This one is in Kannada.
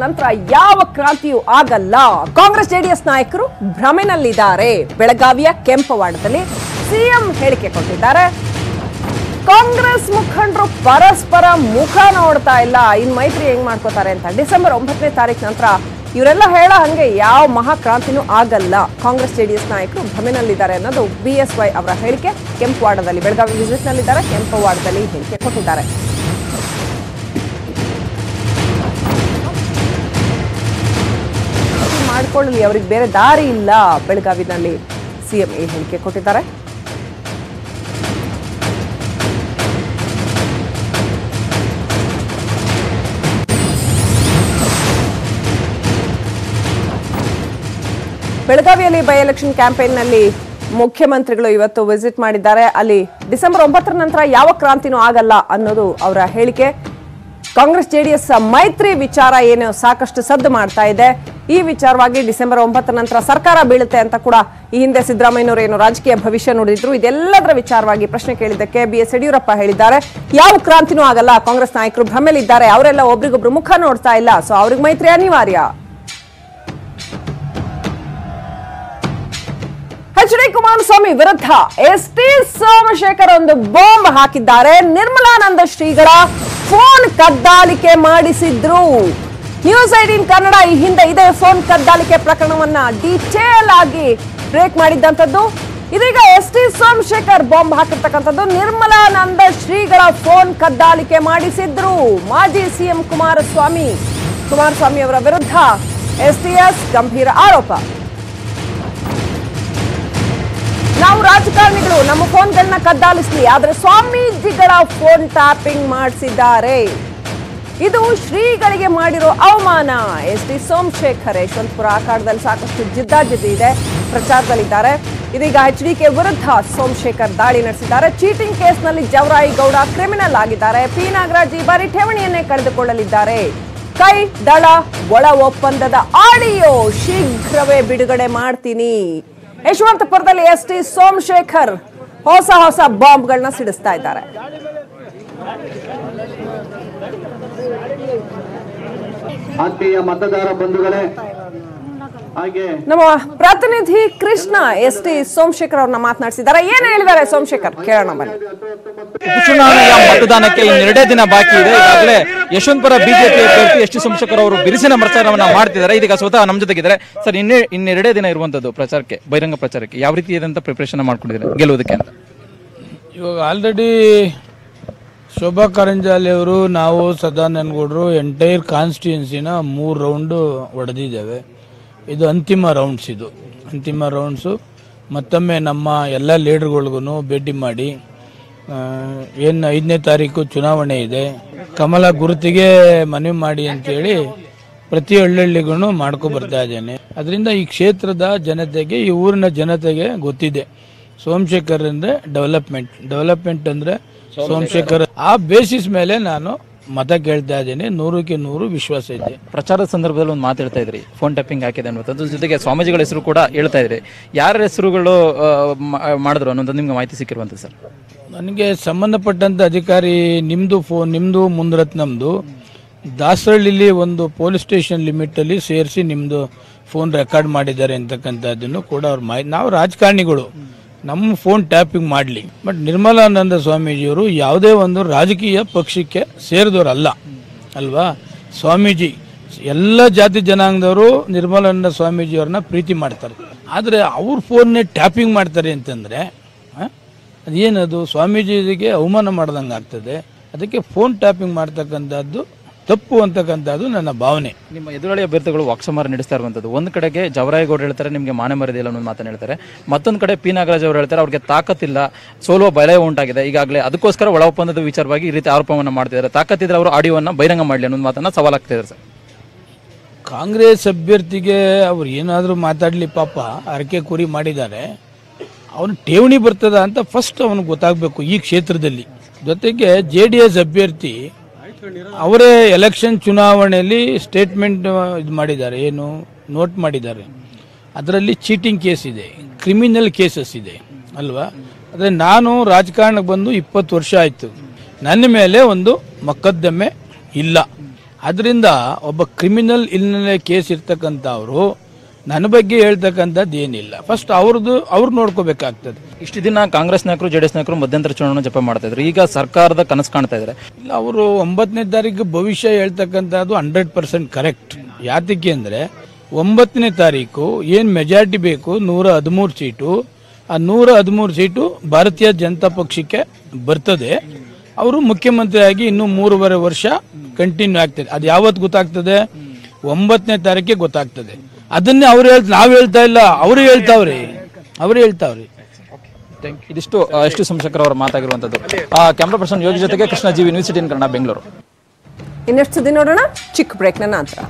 ನಂತರ ಯಾವ ಕ್ರಾಂತಿಯೂ ಆಗಲ್ಲ. ಕಾಂಗ್ರೆಸ್ ಜೆಡಿಎಸ್ ನಾಯಕರು ಭ್ರಮೆನಲ್ಲಿದ್ದಾರೆ. ಬೆಳಗಾವಿಯ ಕೆಂಪವಾಡದಲ್ಲಿ ಸಿಎಂ ಹೇಳಿಕೆ ಕೊಟ್ಟಿದ್ದಾರೆ. ಕಾಂಗ್ರೆಸ್ ಮುಖಂಡರು ಪರಸ್ಪರ ಮುಖ ನೋಡ್ತಾ ಇಲ್ಲ, ಇನ್ ಮೈತ್ರಿ ಹೆಂಗ್ ಮಾಡ್ಕೋತಾರೆ ಅಂತ. ಡಿಸೆಂಬರ್ 9ನೇ ತಾರೀಕು ನಂತರ ಇವರೆಲ್ಲ ಹೇಳೋ ಹಂಗೆ ಯಾವ ಮಹಾಕ್ರಾಂತಿನೂ ಆಗಲ್ಲ. ಕಾಂಗ್ರೆಸ್ ಜೆಡಿಎಸ್ ನಾಯಕರು ಭ್ರಮೆನಲ್ಲಿದ್ದಾರೆ ಅನ್ನೋದು BSY ಅವರ ಹೇಳಿಕೆ. ಕೆಂಪವಾಡದಲ್ಲಿ ಬೆಳಗಾವಿ ವಿಸಿಟ್ ನಲ್ಲಿದ್ದಾರೆ. ಕೆಂಪವಾಡದಲ್ಲಿ ಹೇಳಿಕೆ ಕೊಟ್ಟಿದ್ದಾರೆ. ಮಾಡ್ಕೊಳ್ಳಲಿ, ಅವ್ರಿಗೆ ಬೇರೆ ದಾರಿ ಇಲ್ಲ. ಬೆಳಗಾವಿನಲ್ಲಿ ಸಿಎಂ ಈ ಹೇಳಿಕೆ ಕೊಟ್ಟಿದ್ದಾರೆ. ಬೆಳಗಾವಿಯಲ್ಲಿ ಬೈ ಎಲೆಕ್ಷನ್ ಕ್ಯಾಂಪೇನ್ನಲ್ಲಿ ಮುಖ್ಯಮಂತ್ರಿಗಳು ಇವತ್ತು ವಿಸಿಟ್ ಮಾಡಿದ್ದಾರೆ. ಅಲ್ಲಿ ಡಿಸೆಂಬರ್ 9ರ ನಂತರ ಯಾವ ಕ್ರಾಂತಿನೂ ಆಗಲ್ಲ ಅನ್ನೋದು ಅವರ ಹೇಳಿಕೆ. ಕಾಂಗ್ರೆಸ್ ಜೆಡಿಎಸ್ ಮೈತ್ರಿ ವಿಚಾರ ಏನು ಸಾಕಷ್ಟು ಸದ್ದು ಮಾಡ್ತಾ ಇದೆ. ಈ ವಿಚಾರವಾಗಿ ಡಿಸೆಂಬರ್ 9ರ ನಂತರ ಸರ್ಕಾರ ಬೀಳುತ್ತೆ ಅಂತ ಕೂಡ ಈ ಹಿಂದೆ ಸಿದ್ದರಾಮಯ್ಯನವರು ಏನು ರಾಜಕೀಯ ಭವಿಷ್ಯ ನುಡಿದಿದ್ರು. ಇದೆಲ್ಲದರ ವಿಚಾರವಾಗಿ ಪ್ರಶ್ನೆ ಕೇಳಿದ್ದಕ್ಕೆ BS ಯಡಿಯೂರಪ್ಪ ಹೇಳಿದ್ದಾರೆ, ಯಾವ ಕ್ರಾಂತಿನೂ ಆಗಲ್ಲ, ಕಾಂಗ್ರೆಸ್ ನಾಯಕರು ಭ್ರಮೆಲಿದ್ದಾರೆ, ಅವರೆಲ್ಲ ಒಬ್ರಿಗೊಬ್ರು ಮುಖ ನೋಡ್ತಾ ಇಲ್ಲ, ಸೊ ಅವ್ರಿಗೆ ಮೈತ್ರಿ ಅನಿವಾರ್ಯ. HD ಕುಮಾರಸ್ವಾಮಿ ವಿರುದ್ಧ ST ಸೋಮಶೇಖರ್ ಒಂದು ಬಾಂಬ್ ಹಾಕಿದ್ದಾರೆ. ನಿರ್ಮಲಾನಂದ ಶ್ರೀಗಳ ಫೋನ್ ಕದ್ದಾಲಿಕೆ ಮಾಡಿಸಿದ್ರು. ನ್ಯೂಸ್ 18 ಕನ್ನಡ ಈ ಹಿಂದೆ ಇದೇ ಫೋನ್ ಕದ್ದಾಲಿಕೆ ಪ್ರಕರಣವನ್ನ ಡೀಟೇಲ್ ಆಗಿ ಬ್ರೇಕ್ ಮಾಡಿದ್ದಂಥದ್ದು. ಇದೀಗ ST ಸೋಮಶೇಖರ್ ಬಾಂಬ್ ಹಾಕಿರ್ತಕ್ಕಂಥದ್ದು. ನಿರ್ಮಲಾನಂದ ಶ್ರೀಗಳ ಫೋನ್ ಕದ್ದಾಲಿಕೆ ಮಾಡಿಸಿದ್ರು. ಮಾಜಿ ಸಿಎಂ ಕುಮಾರಸ್ವಾಮಿ ಅವರ ವಿರುದ್ಧ STS ಗಂಭೀರ ಆರೋಪ. ನಾವು ರಾಜಕಾರಣಿಗಳು ನಮ್ಮ ಫೋನ್ಗಳನ್ನ ಕದ್ದಾಲಿಸ್ಲಿ, ಆದ್ರೆ ಸ್ವಾಮೀಜಿಗಳ ಫೋನ್ ಟ್ಯಾಪಿಂಗ್ ಮಾಡಿಸಿದ್ದಾರೆ. ಇದು ಶ್ರೀಗಳಿಗೆ ಮಾಡಿರೋ ಅವಮಾನ. ST ಸೋಮಶೇಖರ್ ಯಶವಂತಪುರ ಅಖಾಡದಲ್ಲಿ ಸಾಕಷ್ಟು ಜಿದ್ದಾಜಿದ್ದಿ ಇದೆ, ಪ್ರಚಾರದಲ್ಲಿದ್ದಾರೆ. ಇದೀಗ HDK ವಿರುದ್ಧ ಸೋಮಶೇಖರ್ ದಾಳಿ ನಡೆಸಿದ್ದಾರೆ. ಚೀಟಿಂಗ್ ಕೇಸ್ನಲ್ಲಿ ಜವರಾಯಿಗೌಡ ಕ್ರಿಮಿನಲ್ ಆಗಿದ್ದಾರೆ. P ನಾಗರಾಜ್ ಈ ಬಾರಿ ಠೇವಣಿಯನ್ನೇ ಕಳೆದುಕೊಳ್ಳಲಿದ್ದಾರೆ. ಕೈ ದಳ ಒಳ ಒಪ್ಪಂದದ ಆಡಿಯೋ ಶೀಘ್ರವೇ ಬಿಡುಗಡೆ ಮಾಡ್ತೀನಿ. ಯಶವಂತಪುರದಲ್ಲಿ ST ಸೋಮಶೇಖರ್ ಹೊಸ ಬಾಂಬ್ಗಳನ್ನ ಸಿಡಿಸ್ತಾ ಇದ್ದಾರೆ. ಆತ್ಮೀಯ ಮತದಾರ ಬಂಧುಗಳೇ, ಹಾಗೆ ನಮ್ಮ ಪ್ರತಿನಿಧಿ ಕೃಷ್ಣ ST ಸೋಮಶೇಖರ್ ಅವ್ರನ್ನ ಮಾತನಾಡಿಸಿದ್ದಾರೆ. ಏನ್ ಹೇಳಿದ್ದಾರೆ ಸೋಮಶೇಖರ್, ಕೇಳೋಣ ಬನ್ನಿ. ಚುನಾವಣೆಯ ಮತದಾನಕ್ಕೆ ಇನ್ನೆರಡೇ ದಿನ ಬಾಕಿ ಇದೆ. ಈಗಾಗಲೇ ಯಶವಂತಪುರ ಬಿಜೆಪಿ ಅಭ್ಯರ್ಥಿ ST ಸೋಮಶೇಖರ್ ಅವರು ಬಿರುಸಿನ ಪ್ರಚಾರವನ್ನ ಮಾಡ್ತಿದ್ದಾರೆ. ಇದೀಗ ಸ್ವತಃ ನಮ್ಮ ಜೊತೆಗಿದ್ದಾರೆ. ಸರ್, ಇನ್ನೆರಡೇ ದಿನ ಇರುವಂತದ್ದು ಪ್ರಚಾರಕ್ಕೆ, ಬಹಿರಂಗ ಪ್ರಚಾರಕ್ಕೆ ಯಾವ ರೀತಿಯಾದಂತ ಪ್ರಿಪರೇಷನ್ ಮಾಡ್ಕೊಂಡಿದ್ದಾರೆ ಗೆಲ್ಲುವುದಕ್ಕೆ ಅಂತ? ಇವಾಗ ಆಲ್ರೆಡಿ ಶೋಭಾ ಕಾರಂಜಾಲಿ ಅವರು, ನಾವು ಸದಾನಂದಗೌಡರು ಎಂಟೈರ್ ಕಾನ್ಸ್ಟಿಟ್ಯೂನ್ಸಿನ 3 ರೌಂಡು ಹೊಡೆದಿದ್ದೇವೆ. ಇದು ಅಂತಿಮ ರೌಂಡ್ಸು. ಮತ್ತೊಮ್ಮೆ ನಮ್ಮ ಎಲ್ಲ ಲೀಡರ್ಗಳಿಗೂ ಭೇಟಿ ಮಾಡಿ ಏನು 5ನೇ ತಾರೀಕು ಚುನಾವಣೆ ಇದೆ, ಕಮಲ ಗುರುತಿಗೆ ಮನವಿ ಮಾಡಿ ಅಂತೇಳಿ ಪ್ರತಿ ಹಳ್ಳಿಗಳಿಗೂ ಮಾಡ್ಕೊ ಬರ್ತಾ ಇದ್ದೇನೆ. ಅದರಿಂದ ಈ ಕ್ಷೇತ್ರದ ಜನತೆಗೆ, ಈ ಊರಿನ ಜನತೆಗೆ ಗೊತ್ತಿದೆ ಸೋಮಶೇಖರ್ ಅಂದ್ರೆ ಡೆವಲಪ್ಮೆಂಟ್ ಅಂದ್ರೆ ಸೋಮಶೇಖರ್. ಆ ಬೇಸಿಸ್ ಮೇಲೆ ನಾನು ಮತ ಕೇಳ್ತಾ ಇದ್ದೀನಿ. 100ಕ್ಕೆ 100 ವಿಶ್ವಾಸ ಇದೆ. ಪ್ರಚಾರದ ಸಂದರ್ಭದಲ್ಲಿ ಒಂದು ಮಾತಾಡ್ತಾ ಇದ್ರಿ, ಫೋನ್ ಟ್ಯಾಪಿಂಗ್ ಹಾಕಿದೆ ಅನ್ನೋದು, ಜೊತೆಗೆ ಸ್ವಾಮೀಜಿಗಳ ಹೆಸರು ಕೂಡ ಹೇಳ್ತಾ ಇದ್ರಿ. ಯಾರ ಹೆಸರುಗಳು ಮಾಡಿದ್ರು ಅನ್ನೋದು ನಿಮ್ಗೆ ಮಾಹಿತಿ ಸಿಕ್ಕಿರುವಂತ ಸರ್? ನನಗೆ ಸಂಬಂಧಪಟ್ಟಂತ ಅಧಿಕಾರಿ ನಿಮ್ದು ಮುಂದ್ರತ್ನಮ್ದು ದಾಸರಳ್ಳಿಲಿ ಒಂದು ಪೊಲೀಸ್ ಸ್ಟೇಷನ್ ಲಿಮಿಟ್ ಅಲ್ಲಿ ಸೇರಿಸಿ ನಿಮ್ದು ಫೋನ್ ರೆಕಾರ್ಡ್ ಮಾಡಿದ್ದಾರೆ ಅಂತಕ್ಕಂಥದ್ದನ್ನು ಕೂಡ ಅವ್ರ ಮಾಹಿತಿ. ನಾವು ರಾಜಕಾರಣಿಗಳು, ನಮ್ಮ ಫೋನ್ ಟ್ಯಾಪಿಂಗ್ ಮಾಡಲಿ. ಬಟ್ ನಿರ್ಮಲಾನಂದ ಸ್ವಾಮೀಜಿಯವರು ಯಾವುದೇ ಒಂದು ರಾಜಕೀಯ ಪಕ್ಷಕ್ಕೆ ಸೇರಿದವರಲ್ಲ ಅಲ್ವಾ. ಸ್ವಾಮೀಜಿ ಎಲ್ಲ ಜಾತಿ ಜನಾಂಗದವರು ನಿರ್ಮಲಾನಂದ ಸ್ವಾಮೀಜಿಯವ್ರನ್ನ ಪ್ರೀತಿ ಮಾಡ್ತಾರೆ. ಆದರೆ ಅವ್ರ ಫೋನ್ನೇ ಟ್ಯಾಪಿಂಗ್ ಮಾಡ್ತಾರೆ ಅಂತಂದರೆ ಅದೇನದು ಸ್ವಾಮೀಜಿಗೆ ಅವಮಾನ ಮಾಡ್ದಂಗೆ ಆಗ್ತದೆ. ಅದಕ್ಕೆ ಫೋನ್ ಟ್ಯಾಪಿಂಗ್ ಮಾಡ್ತಕ್ಕಂಥದ್ದು ತಪ್ಪು ಅಂತಕ್ಕಂಥದ್ದು ನನ್ನ ಭಾವನೆ. ನಿಮ್ಮ ಎದುರಾಳಿ ಅಭ್ಯರ್ಥಿಗಳು ವಾಕ್ಸಮರ ನಡೆಸ್ತಾ ಇರುವಂಥದ್ದು, ಒಂದು ಕಡೆಗೆ ಜವರಾಯಗೌಡ ಹೇಳ್ತಾರೆ ನಿಮಗೆ ಮಾನ ಮರ್ಯಾದೆ ಅನ್ನೋ ಮಾತನ್ನು ಹೇಳ್ತಾರೆ, ಮತ್ತೊಂದು ಕಡೆ P ನಾಗರಾಜ್ ಅವರು ಹೇಳ್ತಾರೆ ಅವ್ರಿಗೆ ತಾಕತ್ತಿಲ್ಲ, ಸೋಲುವ ಭಯ ಉಂಟಾಗಿದೆ. ಈಗಾಗಲೇ ಅದಕ್ಕೋಸ್ಕರ ಒಳ ಒಪ್ಪಂದದ ವಿಚಾರವಾಗಿ ಈ ರೀತಿ ಆರೋಪವನ್ನು ಮಾಡ್ತಿದ್ದಾರೆ. ತಾಕತ್ತಿದ್ರೆ ಅವರು ಆಡಿಯೋವನ್ನು ಬಹಿರಂಗ ಮಾಡಲಿ ಅನ್ನೋ ಮಾತನ್ನು ಸವಾಲಾಗ್ತಿದ್ದಾರೆ ಸರ್. ಕಾಂಗ್ರೆಸ್ ಅಭ್ಯರ್ಥಿಗೆ ಅವ್ರು ಏನಾದರೂ ಮಾತಾಡಲಿ, ಪಾಪ ಅರಕೆ ಕುರಿ ಮಾಡಿದ್ದಾರೆ. ಅವನು ಠೇವಣಿ ಬರ್ತದ ಅಂತ ಫಸ್ಟ್ ಅವನಿಗೆ ಗೊತ್ತಾಗಬೇಕು ಈ ಕ್ಷೇತ್ರದಲ್ಲಿ. ಜೊತೆಗೆ JDS ಅಭ್ಯರ್ಥಿ ಅವರೇ ಎಲೆಕ್ಷನ್ ಚುನಾವಣೆಯಲ್ಲಿ ಸ್ಟೇಟ್ಮೆಂಟ್ ಇದು ಮಾಡಿದ್ದಾರೆ, ಏನು ನೋಟ್ ಮಾಡಿದ್ದಾರೆ. ಅದರಲ್ಲಿ ಚೀಟಿಂಗ್ ಕೇಸ್ ಇದೆ, ಕ್ರಿಮಿನಲ್ ಕೇಸಸ್ ಇದೆ ಅಲ್ವಾ. ಆದರೆ ನಾನು ರಾಜಕಾರಣಕ್ಕೆ ಬಂದು 20 ವರ್ಷ ಆಯಿತು, ನನ್ನ ಮೇಲೆ ಒಂದು ಮೊಕದ್ದಮೆ ಇಲ್ಲ. ಅದರಿಂದ ಒಬ್ಬ ಕ್ರಿಮಿನಲ್ ಹಿನ್ನೆಲೆ ಕೇಸ್ ಇರ್ತಕ್ಕಂಥವ್ರು ನನ್ನ ಬಗ್ಗೆ ಹೇಳ್ತಕ್ಕಂಥದ್ದು ಏನಿಲ್ಲ. ಫಸ್ಟ್ ಅವ್ರು ನೋಡ್ಕೋಬೇಕಾಗ್ತದೆ. ಇಷ್ಟು ದಿನ ಕಾಂಗ್ರೆಸ್ ನಾಯಕರು ಜೆಡಿಎಸ್ ನಾಯಕರು ಮಧ್ಯಂತರ ಚುನಾವಣೆ ಜಪ ಮಾಡ್ತಾ ಇದ್ರು, ಈಗ ಸರ್ಕಾರದ ಕನಸು ಕಾಣ್ತಾ ಇದ್ದಾರೆ. ಇಲ್ಲ, ಅವರು 9ನೇ ತಾರೀಕು ಭವಿಷ್ಯ ಹೇಳ್ತಕ್ಕಂಥದ್ದು 100% ಕರೆಕ್ಟ್. ಯಾತಕ್ಕೆ ಅಂದರೆ 9ನೇ ತಾರೀಕು ಏನು ಮೆಜಾರಿಟಿ ಬೇಕು 113 ಸೀಟು, ಆ 113 ಸೀಟು ಭಾರತೀಯ ಜನತಾ ಪಕ್ಷಕ್ಕೆ ಬರ್ತದೆ. ಅವರು ಮುಖ್ಯಮಂತ್ರಿಯಾಗಿ ಇನ್ನೂ 3.5 ವರ್ಷ ಕಂಟಿನ್ಯೂ ಆಗ್ತದೆ. ಅದು ಯಾವತ್ತು ಗೊತ್ತಾಗ್ತದೆ? 9ನೇ ತಾರೀಕಿಗೆ ಗೊತ್ತಾಗ್ತದೆ. ಅದನ್ನೇ ನಾವು ಹೇಳ್ತಾ ಇಲ್ಲ, ಅವರು ಹೇಳ್ತಾವ್ರಿ. ಇದಿಷ್ಟು ಎಸ್ ಟಿ ಸೋಮಶೇಖರ್ ಅವರ ಮಾತಾಗಿರುವಂತದ್ದು. ಕ್ಯಾಮ್ರಾ ಪರ್ಸನ್ ಯೋಗಿ ಜೊತೆಗೆ ಕೃಷ್ಣ ಜೀವಿ, ನ್ಯೂಸ್ 18 ಕನ್ನಡ, ಬೆಂಗಳೂರು. ಇನ್ನಷ್ಟು ಸುದ್ದಿ ನೋಡೋಣ ಚಿಕ್ಕ ಬ್ರೇಕ್ನ ನಂತರ.